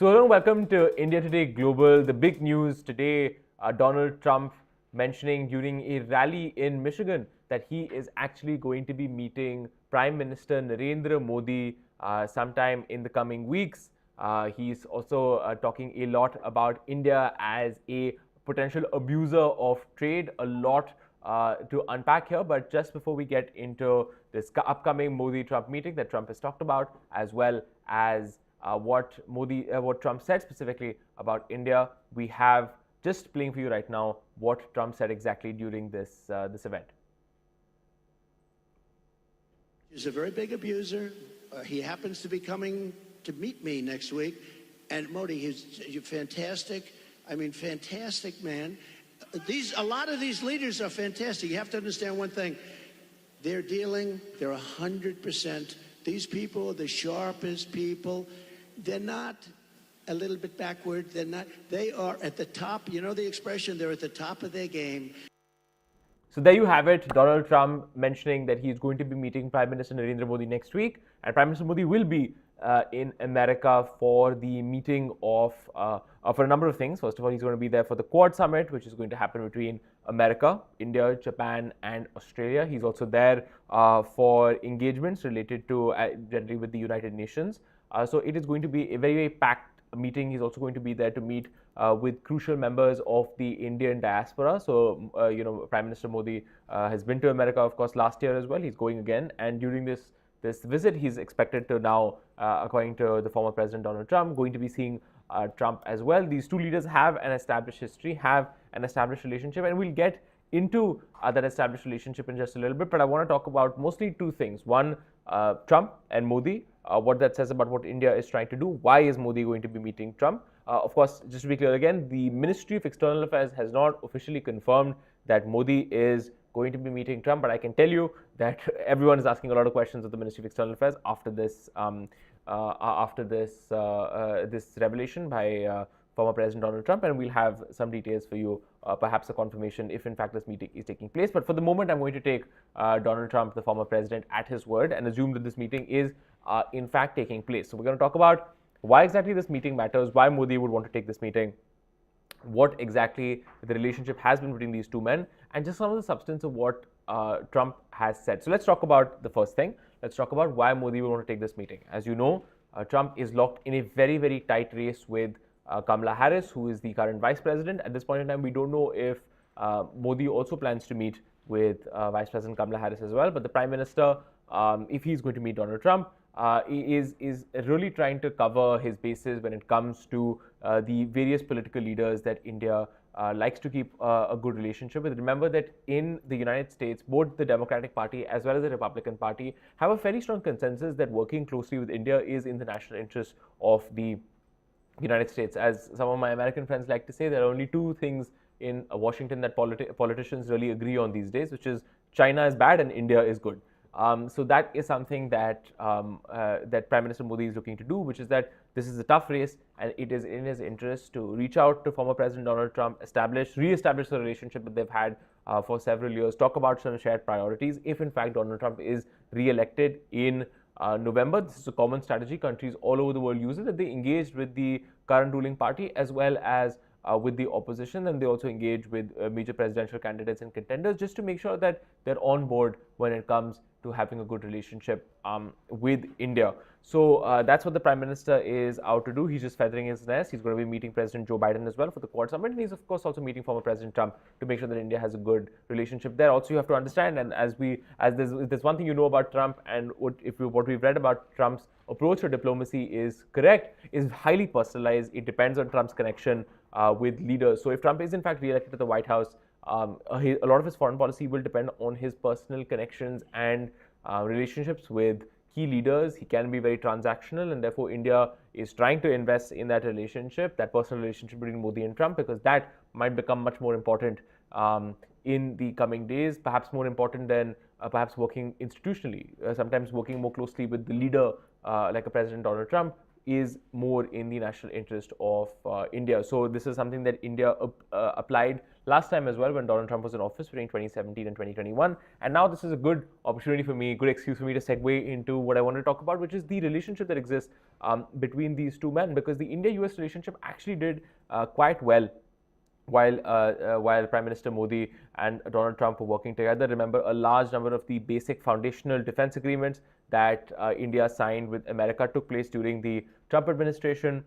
So, hello and welcome to India Today Global. The big news today, Donald Trump mentioning during a rally in Michigan that he is actually going to be meeting Prime Minister Narendra Modi sometime in the coming weeks. He's also talking a lot about India as a potential abuser of trade. A lot to unpack here, but just before we get into this upcoming Modi-Trump meeting that Trump has talked about, as well as what Trump said specifically about India, we have just playing for you right now what Trump said exactly during this event. He's a very big abuser. He happens to be coming to meet me next week. And Modi, he's fantastic. I mean, fantastic man. A lot of these leaders are fantastic. You have to understand one thing. They're 100%. These people are the sharpest people. They're not a little bit backward. They are at the top. You know the expression, they're at the top of their game. So there you have it, Donald Trump mentioning that he's going to be meeting Prime Minister Narendra Modi next week. And Prime Minister Modi will be in America for the meeting for a number of things. First of all, he's going to be there for the Quad Summit, which is going to happen between America, India, Japan, and Australia. He's also there for engagements related to generally with the United Nations. So it is going to be a very, very packed meeting. He's also going to be there to meet with crucial members of the Indian diaspora. So, Prime Minister Modi has been to America, of course, last year as well. He's going again. And during this visit, he's expected to now, according to the former President Donald Trump, going to be seeing Trump as well. These two leaders have an established history, have an established relationship, and we'll get into that established relationship in just a little bit. But I want to talk about mostly two things. One, Trump and Modi. What that says about what India is trying to do. Why is Modi going to be meeting Trump? Of course, just to be clear again, the Ministry of External Affairs has not officially confirmed that Modi is going to be meeting Trump, but I can tell you that everyone is asking a lot of questions of the Ministry of External Affairs after this this revelation by former President Donald Trump, and we'll have some details for you, perhaps a confirmation if in fact this meeting is taking place. But for the moment, I'm going to take Donald Trump, the former president, at his word and assume that this meeting is in fact taking place. So we're going to talk about why exactly this meeting matters, why Modi would want to take this meeting, what exactly the relationship has been between these two men, and just some of the substance of what Trump has said. So let's talk about the first thing. Let's talk about why Modi would want to take this meeting. As you know, Trump is locked in a very, very tight race with Kamala Harris, who is the current vice president. At this point in time, we don't know if Modi also plans to meet with Vice President Kamala Harris as well. But the Prime Minister, if he's going to meet Donald Trump, is really trying to cover his bases when it comes to the various political leaders that India likes to keep a good relationship with. Remember that in the United States, both the Democratic Party as well as the Republican Party have a very strong consensus that working closely with India is in the national interest of the United States. As some of my American friends like to say, there are only two things in Washington that politicians really agree on these days, which is China is bad and India is good. So that is something that that Prime Minister Modi is looking to do, which is that this is a tough race and it is in his interest to reach out to former President Donald Trump, re-establish the relationship that they've had for several years, talk about some shared priorities. If in fact Donald Trump is re-elected in November, this is a common strategy countries all over the world use it, that they engaged with the current ruling party as well as with the opposition, and they also engage with major presidential candidates and contenders just to make sure that they're on board when it comes to having a good relationship with India. So that's what the Prime Minister is out to do. He's just feathering his nest. He's going to be meeting President Joe Biden as well for the Quad Summit, and he's of course also meeting former President Trump to make sure that India has a good relationship there. Also, you have to understand, and as there's one thing you know about Trump, and what we've read about Trump's approach to diplomacy is correct, is highly personalized. It depends on Trump's connection with leaders. So if Trump is in fact re-elected to the White House, a lot of his foreign policy will depend on his personal connections and relationships with key leaders. He can be very transactional, and therefore India is trying to invest in that relationship, that personal relationship between Modi and Trump, because that might become much more important in the coming days, perhaps more important than perhaps working institutionally, sometimes working more closely with the leader like a President Donald Trump is more in the national interest of India. So this is something that India applied last time as well when Donald Trump was in office between 2017 and 2021. And now this is a good opportunity for me, good excuse for me to segue into what I want to talk about, which is the relationship that exists between these two men, because the India-US relationship actually did quite well while Prime Minister Modi and Donald Trump were working together. Remember, a large number of the basic foundational defense agreements that India signed with America took place during the Trump administration.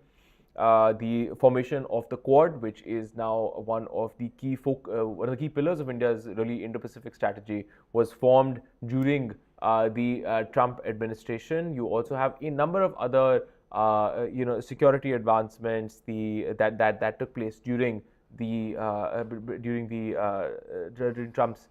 The formation of the Quad, which is now one of the key pillars of India's really Indo-Pacific strategy, was formed during the Trump administration. You also have a number of other security advancements that took place during Trump's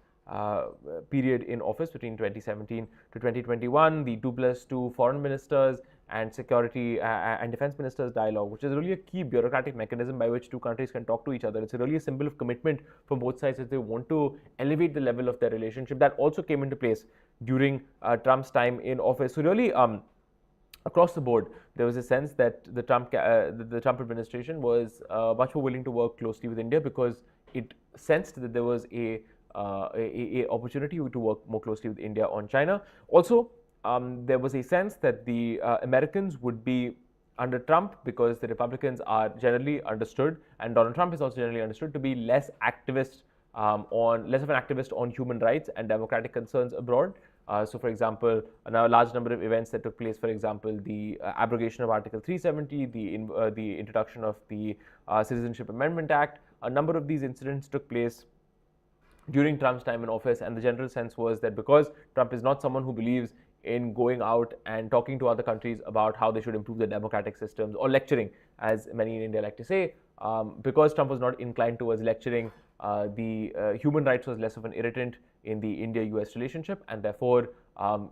period in office between 2017 to 2021, the 2+2 foreign ministers and security and defense ministers dialogue, which is really a key bureaucratic mechanism by which two countries can talk to each other. It's really a symbol of commitment from both sides that they want to elevate the level of their relationship. That also came into place during Trump's time in office. So really, across the board, there was a sense that the Trump administration was much more willing to work closely with India, because it sensed that there was a opportunity to work more closely with India on China. Also, there was a sense that the Americans would be under Trump, because the Republicans are generally understood, and Donald Trump is also generally understood to be less of an activist on human rights and democratic concerns abroad. So, for example, now a large number of events that took place, for example, the abrogation of Article 370, the introduction of the Citizenship Amendment Act, a number of these incidents took place during Trump's time in office, and the general sense was that because Trump is not someone who believes in going out and talking to other countries about how they should improve their democratic systems, or lecturing, as many in India like to say, because Trump was not inclined towards lecturing, the human rights was less of an irritant in the India-US relationship, and therefore,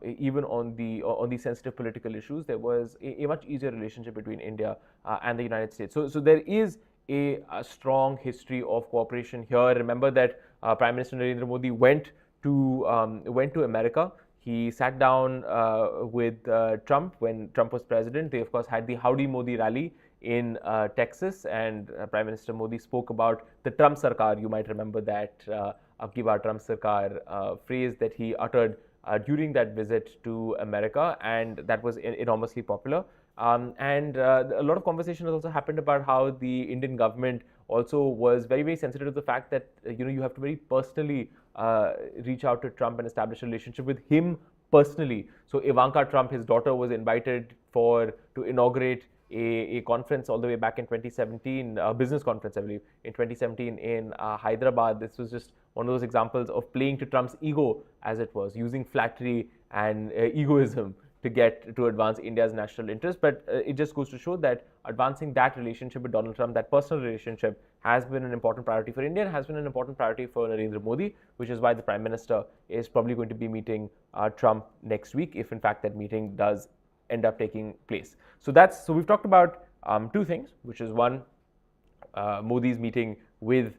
even on the sensitive political issues, there was a much easier relationship between India and the United States. So there is a strong history of cooperation here. Remember that Prime Minister Narendra Modi went to America. He sat down with Trump when Trump was president. They, of course, had the Howdy Modi rally in Texas, and Prime Minister Modi spoke about the Trump sarkar. You might remember that Ab ki baar Trump sarkar phrase that he uttered during that visit to America, and that was enormously popular. And a lot of conversation has also happened about how the Indian government also was very, very sensitive to the fact that you have to very personally reach out to Trump and establish a relationship with him personally. So Ivanka Trump, his daughter, was invited to inaugurate a conference all the way back in 2017, a business conference, I believe, in 2017 in Hyderabad. This was just one of those examples of playing to Trump's ego, as it was, using flattery and egoism to advance India's national interest. But it just goes to show that advancing that relationship with Donald Trump, that personal relationship, has been an important priority for India and has been an important priority for Narendra Modi, which is why the Prime Minister is probably going to be meeting Trump next week, if in fact that meeting does end up taking place. So we've talked about two things, which is one, Modi's meeting with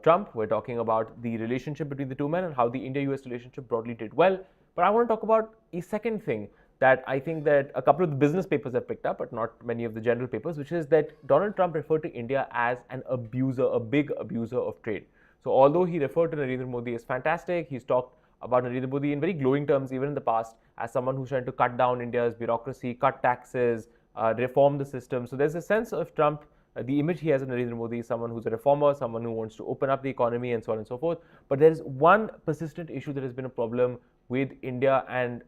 Trump. We're talking about the relationship between the two men and how the India-US relationship broadly did well. But I want to talk about a second thing that I think that a couple of the business papers have picked up, but not many of the general papers, which is that Donald Trump referred to India as an abuser, a big abuser of trade. So although he referred to Narendra Modi as fantastic, he's talked about Narendra Modi in very glowing terms, even in the past, as someone who's trying to cut down India's bureaucracy, cut taxes, reform the system. So there's a sense of Trump, the image he has of Narendra Modi is someone who's a reformer, someone who wants to open up the economy, and so on and so forth. But there is one persistent issue that has been a problem with India and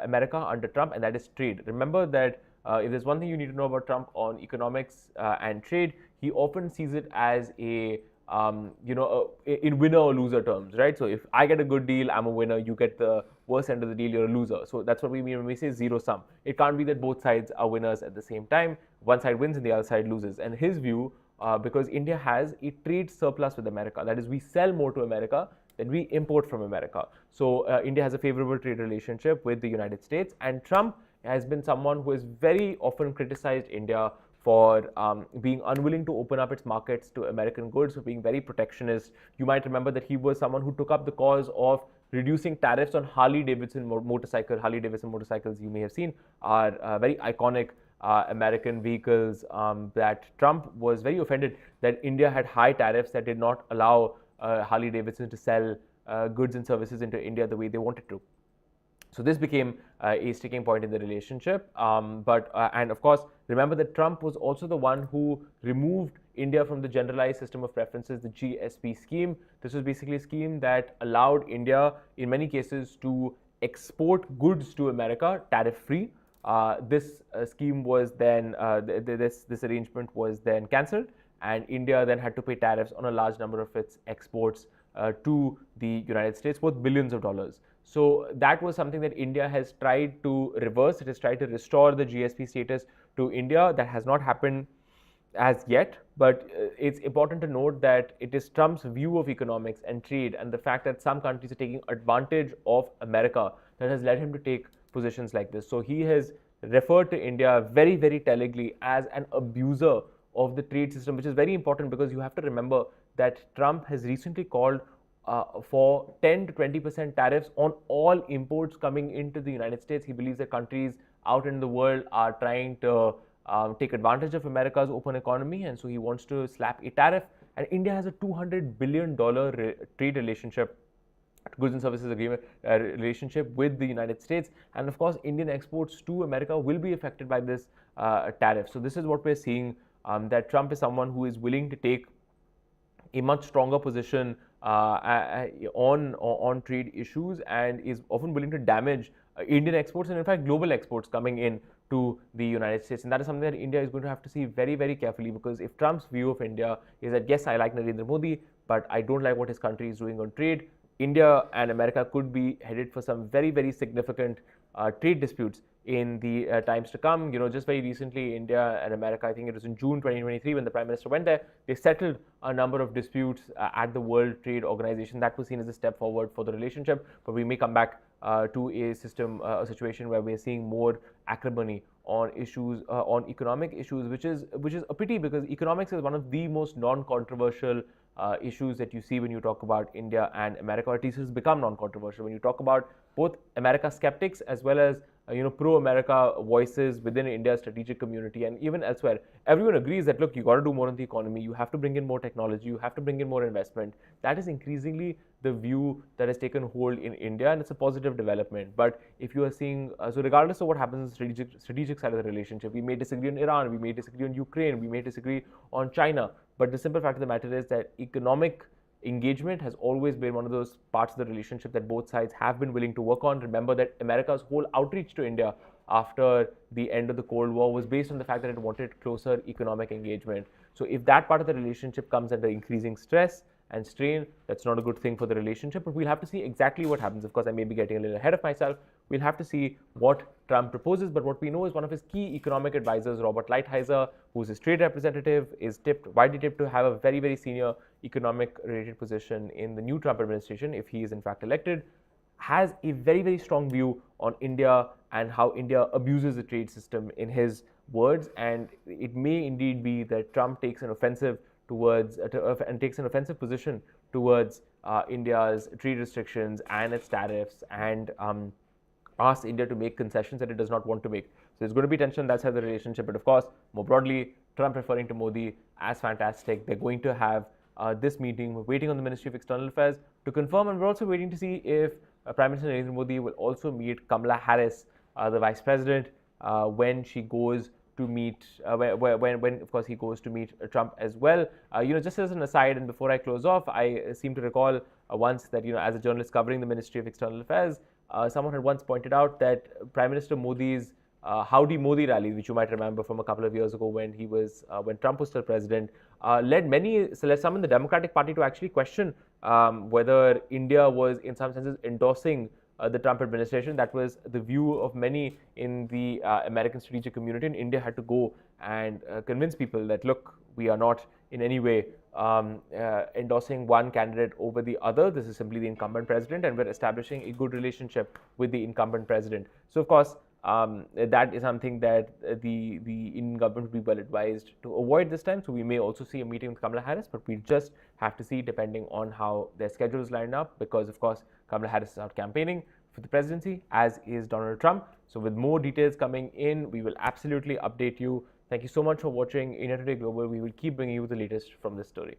America under Trump, and that is trade. Remember that if there's one thing you need to know about Trump on economics and trade, he often sees it as in winner or loser terms, right? So if I get a good deal, I'm a winner. You get the worst end of the deal, you're a loser. So that's what we mean when we say zero sum. It can't be that both sides are winners at the same time. One side wins and the other side loses. And his view, because India has a trade surplus with America, that is, we sell more to America than we import from America. So India has a favorable trade relationship with the United States, and Trump has been someone who has very often criticized India for being unwilling to open up its markets to American goods, for being very protectionist. You might remember that he was someone who took up the cause of reducing tariffs on Harley-Davidson motorcycles. Harley-Davidson motorcycles, you may have seen, are very iconic American vehicles, that Trump was very offended that India had high tariffs that did not allow Harley Davidson to sell goods and services into India the way they wanted to. So this became a sticking point in the relationship. And of course, remember that Trump was also the one who removed India from the generalized system of preferences, the GSP scheme. This was basically a scheme that allowed India, in many cases, to export goods to America tariff-free. This scheme was then, this arrangement was then cancelled, and India then had to pay tariffs on a large number of its exports to the United States, worth billions of dollars. So that was something that India has tried to reverse. It has tried to restore the GSP status to India. That has not happened as yet, but it's important to note that it is Trump's view of economics and trade and the fact that some countries are taking advantage of America that has led him to take positions like this. So he has referred to India very, very tellingly as an abuser of the trade system, which is very important because you have to remember that Trump has recently called for 10 to 20% tariffs on all imports coming into the United States. He believes that countries out in the world are trying to take advantage of America's open economy, and so he wants to slap a tariff. And India has a $200 billion trade relationship, goods and services agreement relationship with the United States, and of course Indian exports to America will be affected by this tariff. So this is what we're seeing, that Trump is someone who is willing to take a much stronger position on trade issues and is often willing to damage Indian exports and in fact global exports coming in to the United States. And that is something that India is going to have to see very, very carefully, because if Trump's view of India is that yes, I like Narendra Modi, but I don't like what his country is doing on trade, India and America could be headed for some very, very significant trade disputes in the times to come. You know, just very recently, India and America, I think it was in June 2023 when the Prime Minister went there, they settled a number of disputes at the World Trade Organization. That was seen as a step forward for the relationship, but we may come back to a situation where we're seeing more acrimony on issues, on economic issues, which is a pity, because economics is one of the most non-controversial issues that you see when you talk about India and America, or at least it's become non-controversial when you talk about both America skeptics as well as pro-America voices within India's strategic community and even elsewhere. Everyone agrees that, look, you got to do more on the economy, you have to bring in more technology, you have to bring in more investment. That is increasingly the view that has taken hold in India, and it's a positive development. But if you are seeing, so regardless of what happens in the strategic side of the relationship, we may disagree on Iran, we may disagree on Ukraine, we may disagree on China, but the simple fact of the matter is that economic engagement has always been one of those parts of the relationship that both sides have been willing to work on. Remember that America's whole outreach to India after the end of the Cold War was based on the fact that it wanted closer economic engagement. So if that part of the relationship comes under increasing stress and strain, that's not a good thing for the relationship, but we'll have to see exactly what happens. Of course, I may be getting a little ahead of myself. We'll have to see what Trump proposes, but what we know is one of his key economic advisors, Robert Lighthizer, who's his trade representative, is widely tipped to have a very, very senior economic related position in the new Trump administration, if he is in fact elected, has a very, very strong view on India and how India abuses the trade system, in his words. And it may indeed be that Trump takes an offensive position towards India's trade restrictions and its tariffs, and asks India to make concessions that it does not want to make. So there's going to be tension on that side of the relationship. But of course, more broadly, Trump referring to Modi as fantastic. They're going to have this meeting. We're waiting on the Ministry of External Affairs to confirm, and we're also waiting to see if Prime Minister Narendra Modi will also meet Kamala Harris, the Vice President, when she goes to meet, when of course he goes to meet Trump as well. Just as an aside, and before I close off, I seem to recall once that, as a journalist covering the Ministry of External Affairs, someone had once pointed out that Prime Minister Modi's Howdy Modi rally, which you might remember from a couple of years ago when Trump was still president, led some in the Democratic Party to actually question whether India was in some senses endorsing the Trump administration. That was the view of many in the American strategic community, and India had to go and convince people that, look, we are not in any way endorsing one candidate over the other. This is simply the incumbent president, and we're establishing a good relationship with the incumbent president. So, of course, that is something that the Indian government would be well advised to avoid this time. So we may also see a meeting with Kamala Harris, but we just have to see depending on how their schedules line up, because of course Kamala Harris is out campaigning for the presidency, as is Donald Trump. So with more details coming in, we will absolutely update you. Thank you so much for watching India Today Global. We will keep bringing you the latest from this story.